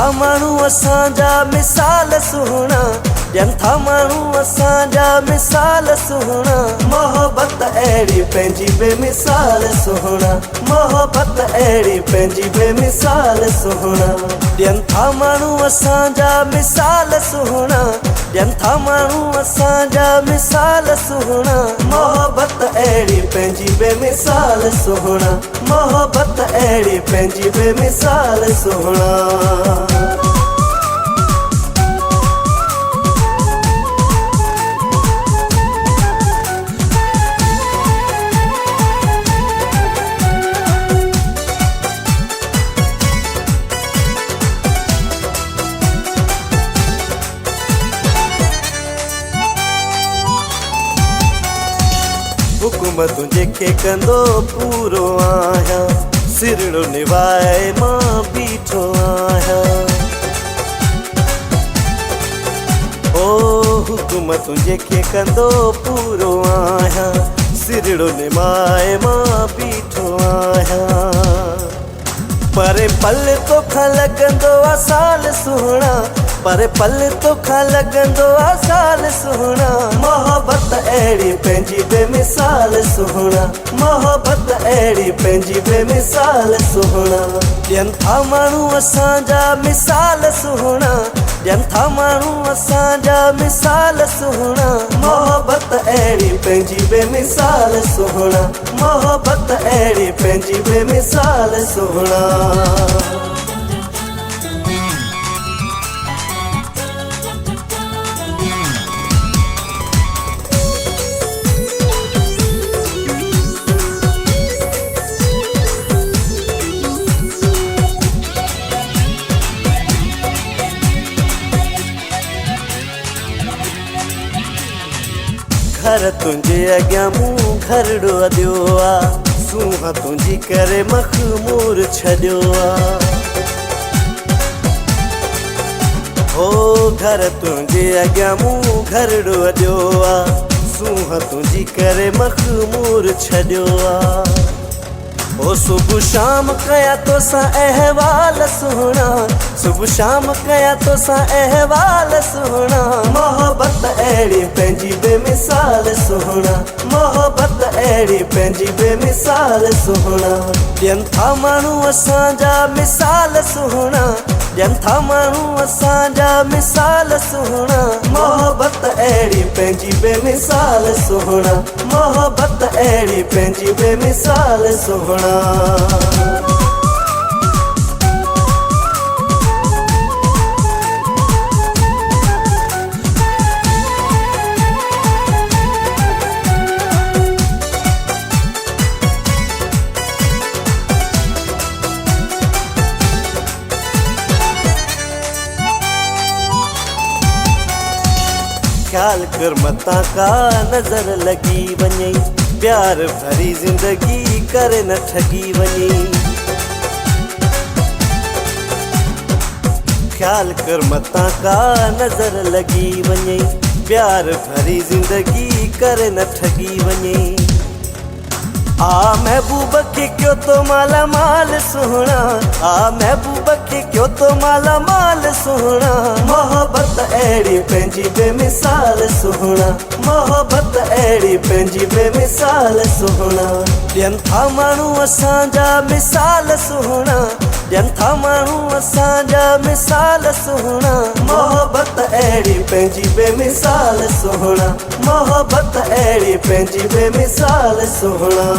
था माण्हू असांजा मिसाल सुहिणा, ॾियनि था माण्हू असांजा मिसाल सुहिणा। मोहबत अहिड़ी पंहिंजी बेमिसाल सुहिणा, मोहबत अहिड़ी पंहिंजी बेमिसाल सुहिणा। ॾियनि था माण्हू असांजा मिसाल सुहिणा, ॾियनि था माण्हू असांजा मिसाल सुहिणा। मोहबत अहिड़ी पंहिंजी बेमिसाल सुहिणा, मोहबत अहिड़ी पंहिंजी बेमिसाल सुहिणा। हुकुम तुंहिंजे कंदो पूरो आहियां, सिरड़ो निभाए मां बीठो आहियां। ओ हुकुम तुंहिंजे कंदो पूरो आहियां, सिरड़ो निभाए मां बीठो आहियां। पर पल तोखां लॻंदो आहे साल सुहिणा, पर पल तोखां लॻंदो आहे साल सुहिणा। मोहबत अहिड़ी पंहिंजी बेमिसाल सुहिणा, मोहबत अहिड़ी पंहिंजी बेमिसाल सुहिणा। ॾियनि था माण्हू असांजा मिसाल सुहिणा, ॾियनि था माण्हू असांजा मिसाल सुहिणा। मोहबत अहिड़ी पंहिंजी बेमिसाल सुहिणा, मोहबत अहिड़ी पंहिंजी बेमिसाल सुहिणा। घर तुंहिंजे अॻियां मूं घरड़ो अॾियो आहे, सूंहं तुंहिंजी करे मखमूर छॾियो आहे। हो घर तुंहिंजे अॻियां मूं घरड़ो अॾियो आहे, सूंहं तुंहिंजी करे मखमूर छॾियो आहे। ओ सुबुह शाम कया तोसां अहवाल सुहिणा, सुबुह शाम कया तोसां अहवाल सुहिणा। मोहबत अहिड़ी पंहिंजी बेमिसाल सुहिणा, मोहबत अहिड़ी पंहिंजी बेमिसाल सुहिणा। ॾियनि था माण्हू असांजा मिसाल सुहिणा, ॾियनि था माण्हू असांजा मिसाल सुहिणा। मोहबत अहिड़ी पंहिंजी बेमिसाल सुहिणा, मोहबत अहिड़ी पंहिंजी बेमिसाल सुहिणा। ख्याल कर मतां का नज़र लॻी वञे, प्यार भरी ज़िंदगी करे न ठगी वञे। ख्याल कर मतां का नज़र लॻी वञे, प्यार भरी ज़िंदगी करे न ठगी वञे। आ महबूब खे क्यों तो माला माल सुहिणा, आ महबूब खे क्यों तो माला माल सुहिणा। मोहबत अहिड़ी पंहिंजी बेमिसाल सुहिणा, मोहबत अहिड़ी पंहिंजी बेमिसाल सुहिणा। ॾियनि था माण्हू असांजा मिसाल सुहिणा, ॾियनि था माण्हू असांजा मिसाल सुहिणा। मोहबत अहिड़ी पंहिंजी बेमिसाल सुहिणा, मोहबत अहिड़ी पंहिंजी बेमिसाल सुहिणा।